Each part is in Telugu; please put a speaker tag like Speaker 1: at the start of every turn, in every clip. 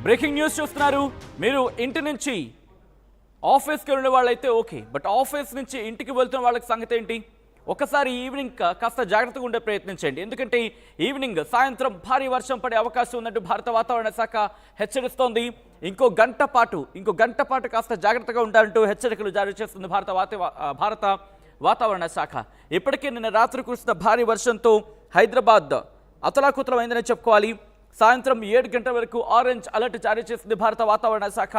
Speaker 1: బ్రేకింగ్ న్యూస్ చూస్తున్నారు మీరు. ఇంటి నుంచి ఆఫీస్కి వెళ్ళిన వాళ్ళైతే ఓకే, బట్ ఆఫీస్ నుంచి ఇంటికి వెళ్తున్న వాళ్ళకి సంగతి ఏంటి? ఒకసారి ఈవినింగ్ కాస్త జాగ్రత్తగా ఉండే ప్రయత్నించండి, ఎందుకంటే ఈవినింగ్ సాయంత్రం భారీ వర్షం పడే అవకాశం ఉన్నట్టు భారత వాతావరణ శాఖ హెచ్చరిస్తోంది. ఇంకో గంట పాటు కాస్త జాగ్రత్తగా ఉండాలంటూ హెచ్చరికలు జారీ చేస్తుంది భారత వాతావరణ శాఖ. ఇప్పటికే నిన్న రాత్రి కురిసిన భారీ వర్షంతో హైదరాబాద్ అతలాకుతలమైందని చెప్పుకోవాలి. సాయంత్రం 7 గంటల వరకు ఆరెంజ్ అలర్ట్ జారీ చేసింది భారత వాతావరణ శాఖ.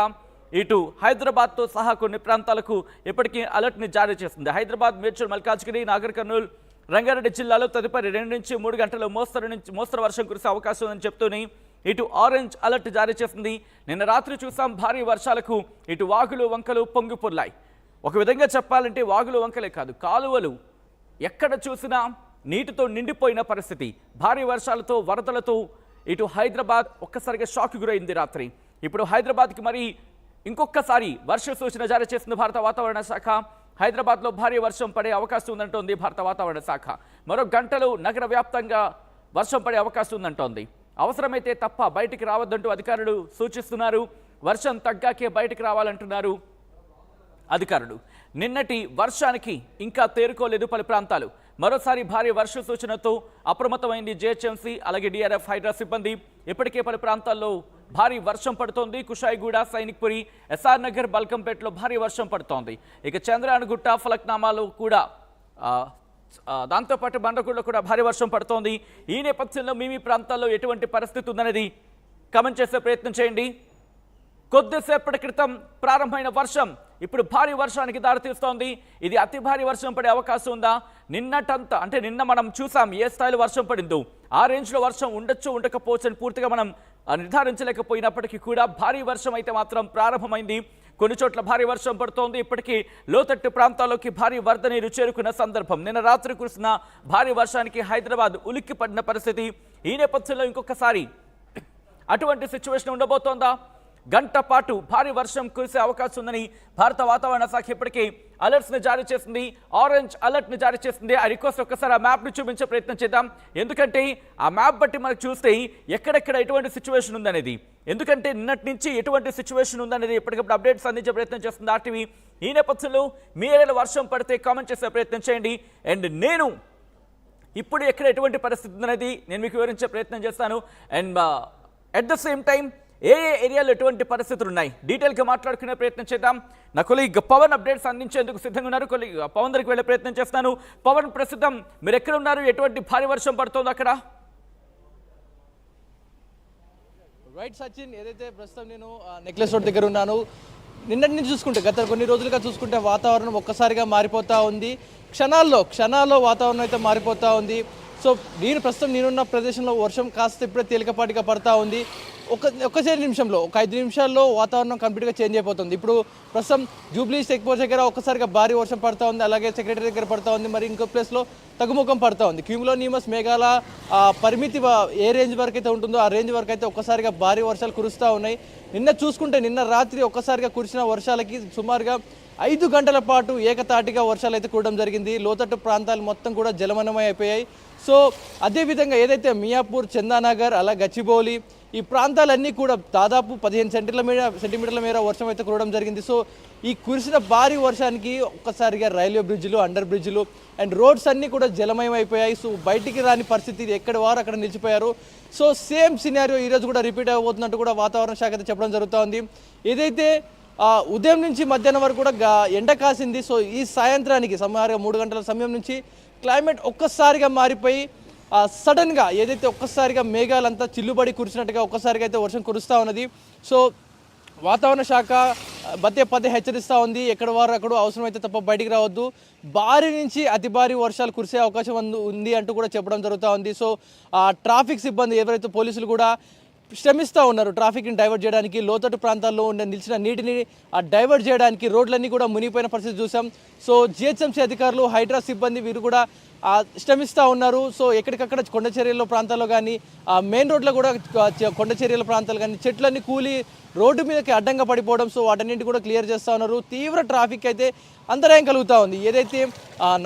Speaker 1: ఇటు హైదరాబాద్తో సహా కొన్ని ప్రాంతాలకు ఇప్పటికీ అలర్ట్ని జారీ చేసింది. హైదరాబాద్, మేడ్చల్, మల్కాజ్గిరి, నాగర్ కర్నూలు, రంగారెడ్డి జిల్లాలో తదుపరి 2 నుంచి 3 గంటలు మోస్తరు వర్షం కురిసే అవకాశం ఉందని చెప్తూనే ఇటు ఆరెంజ్ అలర్ట్ జారీ చేసింది. నిన్న రాత్రి చూసాం భారీ వర్షాలకు ఇటు వాగులు వంకలు పొంగిపొర్లాయి. ఒక విధంగా చెప్పాలంటే వాగులు వంకలే కాదు, కాలువలు ఎక్కడ చూసినా నీటితో నిండిపోయిన పరిస్థితి. భారీ వర్షాలతో వరదలతో ఇటు హైదరాబాద్ ఒక్కసారిగా షాక్ గురైంది రాత్రి. ఇప్పుడు హైదరాబాద్కి మరి ఇంకొకసారి వర్ష సూచన జారీ చేస్తుంది భారత వాతావరణ శాఖ. హైదరాబాద్లో భారీ వర్షం పడే అవకాశం ఉందంటోంది భారత వాతావరణ శాఖ. మరో గంటలు నగర వ్యాప్తంగా వర్షం పడే అవకాశం ఉందంటోంది. అవసరమైతే తప్ప బయటికి రావద్దంటూ అధికారులు సూచిస్తున్నారు. వర్షం తగ్గాకే బయటికి రావాలంటున్నారు అధికారులు. నిన్నటి వర్షానికి ఇంకా తేరుకోలేదు పలు ప్రాంతాలు. మరోసారి భారీ వర్ష సూచనతో అప్రమత్తమైంది జీహెచ్ఎంసీ, అలాగే డిఆర్ఎఫ్, హైడ్రా సిబ్బంది. ఇప్పటికే పలు ప్రాంతాల్లో భారీ వర్షం పడుతోంది. కుషాయిగూడ, సైనిక్పురి, ఎస్ఆర్ నగర్, బల్కంపేటలో భారీ వర్షం పడుతోంది. ఇక చంద్రాయణగుట్ట, ఫలక్నామాలో కూడా దాంతోపాటు బండగూడలో కూడా భారీ వర్షం పడుతోంది. ఈ నేపథ్యంలో మీ ప్రాంతాల్లో ఎటువంటి పరిస్థితి ఉందనేది కమెంట్ చేసే ప్రయత్నం చేయండి. కొద్దిసేపటి క్రితం ప్రారంభమైన వర్షం ఇప్పుడు భారీ వర్షానికి దారితీస్తోంది. ఇది అతి భారీ వర్షం పడే అవకాశం ఉందా? నిన్నటంతా అంటే నిన్న మనం చూసాం ఏ స్థాయిలో వర్షం పడిందో. ఆ రేంజ్లో వర్షం ఉండొచ్చు ఉండకపోవచ్చు అని పూర్తిగా మనం నిర్ధారించలేకపోయినప్పటికీ కూడా భారీ వర్షం అయితే మాత్రం ప్రారంభమైంది. కొన్ని చోట్ల భారీ వర్షం పడుతోంది. ఇప్పటికీ లోతట్టు ప్రాంతాల్లోకి భారీ వరద నీరు చేరుకున్న సందర్భం. నిన్న రాత్రి కురిసిన భారీ వర్షానికి హైదరాబాద్ ఉలిక్కి పడిన పరిస్థితి. ఈ నేపథ్యంలో ఇంకొకసారి అటువంటి సిచ్యువేషన్ ఉండబోతోందా? గంట పాటు భారీ వర్షం కురిసే అవకాశం ఉందని భారత వాతావరణ శాఖ ఇప్పటికీ అలర్ట్స్ని జారీ చేసింది, ఆరెంజ్ అలర్ట్ని జారీ చేసింది. ఆ రిక్వెస్ట్ ఒక్కసారి ఆ మ్యాప్ని చూపించే ప్రయత్నం చేద్దాం, ఎందుకంటే ఆ మ్యాప్ బట్టి మనకు చూస్తే ఎక్కడెక్కడ ఎటువంటి సిచ్యువేషన్ ఉందనేది. ఎందుకంటే నిన్నటి నుంచి ఎటువంటి సిచ్యువేషన్ ఉందనేది ఎప్పటికప్పుడు అప్డేట్స్ అందించే ప్రయత్నం చేస్తుంది ఆర్టీవీ. ఈ నేపథ్యంలో మీ ఏరియాలో వర్షం పడితే కామెంట్ చేసే ప్రయత్నం చేయండి. అండ్ నేను ఇప్పుడు ఎక్కడ ఎటువంటి పరిస్థితి ఉందనేది నేను మీకు వివరించే ప్రయత్నం చేస్తాను. And at the same time ఏ ఏరియాలో ఎటువంటి పరిస్థితులు ఉన్నాయి డీటెయిల్గా మాట్లాడుకునే ప్రయత్నం చేద్దాం. నా కొలీగ్ పవన్ అప్డేట్స్ అందించేందుకు సిద్ధంగా ఉన్నారు. కొలీగ్ పవన్ దగ్గరికి వెళ్ళే ప్రయత్నం చేస్తాను. పవన్, ప్రస్తుతం మీరు ఎక్కడ ఉన్నారు? ఎటువంటి భారీ వర్షం పడుతుంది అక్కడ?
Speaker 2: రైట్ సచిన్, ఏదైతే ప్రస్తుతం నేను నెక్లెస్ రోడ్ దగ్గర ఉన్నాను. నిన్నటి నుంచి చూసుకుంటే గత కొన్ని రోజులుగా చూసుకుంటే వాతావరణం ఒక్కసారిగా మారిపోతూ ఉంది. క్షణాల్లో వాతావరణం అయితే మారిపోతూ ఉంది. సో ప్రస్తుతం నేనున్న ప్రదేశంలో వర్షం కాస్త ఇప్పుడే తేలికపాటిగా పడతా ఉంది. ఒక 5 నిమిషాల్లో వాతావరణం కంప్లీట్గా చేంజ్ అయిపోతుంది. ఇప్పుడు ప్రస్తుతం జూబ్లీ చెక్ పోస్ట్ దగ్గర ఒక్కసారిగా భారీ వర్షం పడుతూ ఉంది, అలాగే సెక్రటరీ దగ్గర పడుతూ ఉంది, మరి ఇంకో ప్లేస్లో తగ్గుముఖం పడుతూ ఉంది. క్యూములోనిమస్ మేఘాల పరిమితి ఏ రేంజ్ వరకు అయితే ఉంటుందో ఆ రేంజ్ వరకు అయితే ఒక్కసారిగా భారీ వర్షాలు కురుస్తూ ఉన్నాయి. నిన్న రాత్రి ఒక్కసారిగా కురిసిన వర్షాలకి సుమారుగా 5 గంటల పాటు ఏకతాటిగా వర్షాలు అయితే కురవడం జరిగింది. లోతట్టు ప్రాంతాలు మొత్తం కూడా జలమయమై అయిపోయాయి. సో అదేవిధంగా ఏదైతే మియాపూర్, చందానగర్, అలా గచ్చిబౌలి ఈ ప్రాంతాలన్నీ కూడా దాదాపు 15 సెంటీమీటర్ల మేర వర్షం అయితే కురవడం జరిగింది. సో ఈ కురిసిన భారీ వర్షానికి ఒక్కసారిగా రైల్వే బ్రిడ్జ్లు, అండర్ బ్రిడ్జ్లు అండ్ రోడ్స్ అన్నీ కూడా జలమయం అయిపోయాయి. సో బయటికి రాని పరిస్థితి, ఎక్కడ వారు అక్కడ నిలిచిపోయారు. సో సేమ్ సినారియో ఈరోజు కూడా రిపీట్ అయిపోతున్నట్టు కూడా వాతావరణ శాఖ అయితే చెప్పడం జరుగుతూ ఏదైతే ఉదయం నుంచి మధ్యాహ్నం వరకు కూడా ఎండ కాసింది. సో ఈ సాయంత్రానికి సుమారుగా 3 గంటల సమయం నుంచి క్లైమేట్ ఒక్కసారిగా మారిపోయి సడన్గా ఏదైతే ఒక్కసారిగా మేఘాలంతా చిల్లుబడి కురిసినట్టుగా ఒక్కసారిగా అయితే వర్షం కురుస్తూ ఉన్నది. సో వాతావరణ శాఖ పదే హెచ్చరిస్తూ ఉంది, ఎక్కడ వారు అక్కడ అవసరమైతే తప్ప బయటికి రావద్దు, భారీ నుంచి అతి భారీ వర్షాలు కురిసే అవకాశం ఉంది అంటూ కూడా చెప్పడం జరుగుతూ ఉంది. సో ట్రాఫిక్ సిబ్బంది ఎవరైతే పోలీసులు కూడా శ్రమిస్తూ ఉన్నారు ట్రాఫిక్ని డైవర్ట్ చేయడానికి, లోతట్టు ప్రాంతాల్లో నిలిచిన నీటిని డైవర్ట్ చేయడానికి. రోడ్లన్నీ కూడా మునిగిపోయిన పరిస్థితి చూసాం. సో జిహెచ్ఎంసీ అధికారులు, హైడ్రా సిబ్బంది వీరు కూడా శ్రమిస్తూ ఉన్నారు. సో ఎక్కడికక్కడ కొండ చర్యల ప్రాంతాల్లో కానీ మెయిన్ రోడ్లో కూడా కొండ చర్యల ప్రాంతాలు కానీ చెట్లన్నీ కూలి రోడ్డు మీదకి అడ్డంగా పడిపోవడం, సో వాటన్నింటి కూడా క్లియర్ చేస్తూ ఉన్నారు. తీవ్ర ట్రాఫిక్ అయితే అంతరాయం కలుగుతూ ఉంది. ఏదైతే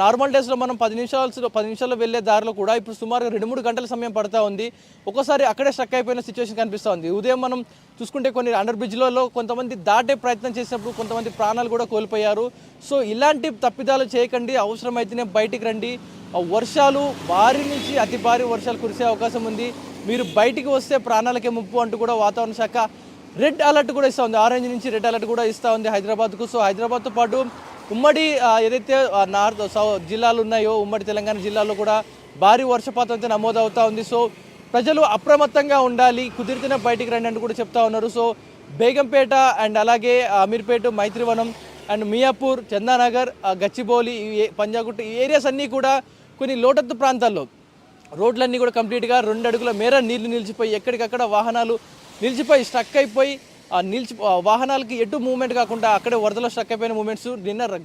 Speaker 2: నార్మల్ డేస్లో మనం 10 నిమిషాల్లో వెళ్ళే దారిలో కూడా ఇప్పుడు సుమారుగా 2-3 గంటల సమయం పడుతూ ఉంది. ఒక్కోసారి అక్కడే స్ట్రక్ అయిపోయిన సిచ్యువేషన్ కనిపిస్తూ ఉంది. ఉదయం మనం చూసుకుంటే కొన్ని అండర్ బ్రిడ్జ్లలో కొంతమంది దాటే ప్రయత్నం చేసినప్పుడు కొంతమంది ప్రాణాలు కూడా కోల్పోయారు. సో ఇలాంటి తప్పిదాలు చేయకండి, అవసరమైతేనే బయటికి రండి. వర్షాలు భారీ నుంచి అతి భారీ వర్షాలు కురిసే అవకాశం ఉంది. మీరు బయటికి వస్తే ప్రాణాలకే ముప్పు అంటూ కూడా వాతావరణ శాఖ రెడ్ అలర్ట్ కూడా ఇస్తూ ఉంది. ఆరెంజ్ నుంచి రెడ్ అలర్ట్ కూడా ఇస్తూ ఉంది హైదరాబాద్కు. సో హైదరాబాద్తో పాటు ఉమ్మడి ఏదైతే నార్త్ సౌత్ జిల్లాలు ఉన్నాయో ఉమ్మడి తెలంగాణ జిల్లాలో కూడా భారీ వర్షపాతం అయితే నమోదవుతూ ఉంది. సో ప్రజలు అప్రమత్తంగా ఉండాలి, కుదిరితేనే బయటికి రండి అంటూ కూడా చెప్తా ఉన్నారు. సో బేగంపేట అండ్ అలాగే అమీర్పేట, మైత్రివనం అండ్ మియాపూర్, చందానగర్, గచ్చిబౌలి, పంజాగుట్ట ఈ ఏరియాస్ అన్నీ కూడా కొన్ని లోతట్టు ప్రాంతాల్లో రోడ్లన్నీ కూడా కంప్లీట్గా 2 అడుగుల మేర నీళ్లు నిలిచిపోయి ఎక్కడికక్కడ వాహనాలు నిలిచిపోయి స్ట్రక్ అయిపోయి వాహనాలకి ఎటు మూవ్మెంట్ కాకుండా అక్కడే వరదలో స్ట్రక్ అయిపోయిన మూమెంట్స్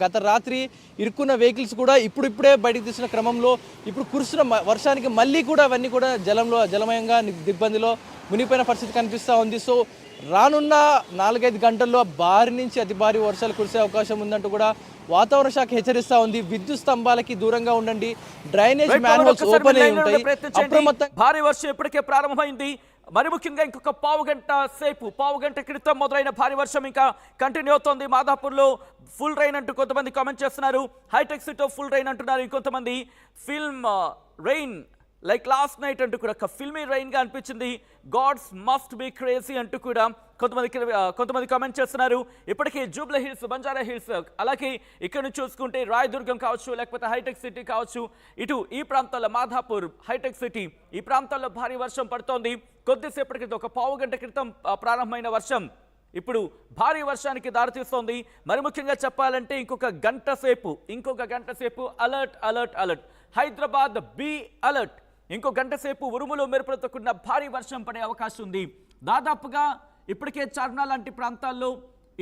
Speaker 2: గత రాత్రి ఇరుక్కున్న వెహికల్స్ కూడా ఇప్పుడిప్పుడే బయటకు తీసిన క్రమంలో ఇప్పుడు కురుస్తున్న వర్షానికి మళ్ళీ కూడా అవన్నీ కూడా జలమయంగా దిగ్బందిలో మునిగిపోయిన పరిస్థితి కనిపిస్తూ ఉంది. సో రానున్న 4-5 గంటల్లో భారీ నుంచి అతి భారీ వర్షాలు కురిసే అవకాశం ఉందంటూ కూడా వాతావరణ శాఖ హెచ్చరిస్తూ ఉంది. విద్యుత్ స్తంభాలకి దూరంగా ఉండండి, డ్రైనేజ్ మ్యాన్హోల్స్ ఓపెన్ అయి ఉంటాయి.
Speaker 1: భారీ వర్షం ఇప్పటికే ప్రారంభమైంది. మరి ముఖ్యంగా ఇంకొక పావు గంట క్రితం మొదలైన భారీ వర్షం ఇంకా కంటిన్యూ అవుతోంది. మాదాపూర్లో ఫుల్ రైన్ అంటూ కొంతమంది కామెంట్ చేస్తున్నారు. హైటెక్ సిటీలో ఫుల్ రైన్ అంటున్నారు. ఇంకొంతమంది film rain like last night అంటూ కూడా ఒక ఫిల్మీ రైన్గా అనిపించింది. గాడ్స్ మస్ట్ బి క్రేజీ అంటూ కూడా కొంతమంది కామెంట్ చేస్తున్నారు. ఇప్పటికీ జూబ్లీ హిల్స్, బంజారా హిల్స్, అలాగే ఇక్కడ నుంచి చూసుకుంటే రాయదుర్గం కావచ్చు, లేకపోతే హైటెక్ సిటీ కావచ్చు, ఇటు ఈ ప్రాంతాల్లో మాధాపూర్, హైటెక్ సిటీ ఈ ప్రాంతాల్లో భారీ వర్షం పడుతోంది. కొద్దిసేపటి క్రితం ఒక పావు గంట క్రితం ప్రారంభమైన వర్షం ఇప్పుడు భారీ వర్షానికి దారితీస్తోంది. మరి ముఖ్యంగా చెప్పాలంటే ఇంకొక గంట సేపు alert alert alert. Hyderabad be alert. ఇంకో గంట సేపు ఉరుములు మెరుపులతో కూడిన భారీ వర్షం పడే అవకాశం ఉంది. దాదాపుగా ఇప్పటికే చార్మినార్ లాంటి ప్రాంతాల్లో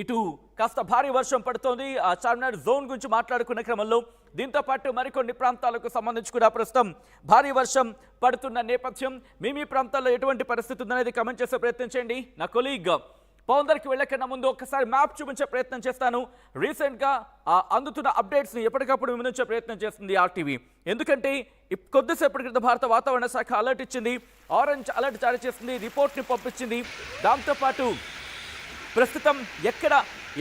Speaker 1: ఇటు కాస్త భారీ వర్షం పడుతోంది. ఆ చార్మినార్ జోన్ గురించి మాట్లాడుకునే క్రమంలో దీంతో పాటు మరికొన్ని ప్రాంతాలకు సంబంధించి కూడా ప్రస్తుతం భారీ వర్షం పడుతున్న నేపథ్యం. మీ ప్రాంతాల్లో ఎటువంటి పరిస్థితి ఉందనేది కమెంట్ చేసే ప్రయత్నం చేయండి. నా కొలీగ్ పౌందర్కి వెళ్ళకన్నా ముందు ఒక్కసారి మ్యాప్ చూపించే ప్రయత్నం చేస్తాను. రీసెంట్గా అందుతున్న అప్డేట్స్ని ఎప్పటికప్పుడు వివరించే ప్రయత్నం చేస్తుంది ఆర్టీవీ. ఎందుకంటే కొద్దిసేపటి క్రితం భారత వాతావరణ శాఖ అలర్ట్ ఇచ్చింది, ఆరెంజ్ అలర్ట్ జారీ చేసింది, రిపోర్ట్ని పంపించింది. దాంతోపాటు ప్రస్తుతం ఎక్కడ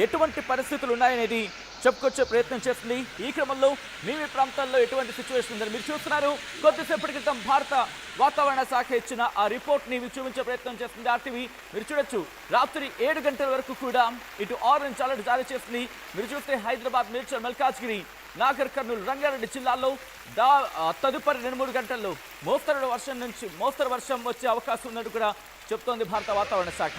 Speaker 1: ఎటువంటి పరిస్థితులు ఉన్నాయనేది చెప్పుకొచ్చే ప్రయత్నం చేస్తుంది. ఈ క్రమంలో మీ ప్రాంతాల్లో ఎటువంటి సిచ్యువేషన్ ఉందని మీరు చూస్తున్నారు. కొద్దిసేపటి క్రితం భారత వాతావరణ శాఖ ఇచ్చిన ఆ రిపోర్ట్ని చూపించే ప్రయత్నం చేస్తుంది ఆర్టీవీ. మీరు చూడొచ్చు, రాత్రి 7 గంటల వరకు కూడా ఇటు ఆరెంజ్ అలర్ట్ జారీ చేస్తుంది. మీరు చూస్తే హైదరాబాద్, మేడ్చల్, మల్కాజ్గిరి, నాగర్ కర్నూలు, రంగారెడ్డి జిల్లాల్లో తదుపరి 2-3 గంటల్లో మోస్తరు వర్షం వచ్చే అవకాశం ఉన్నట్టు కూడా చెప్తోంది భారత వాతావరణ శాఖ.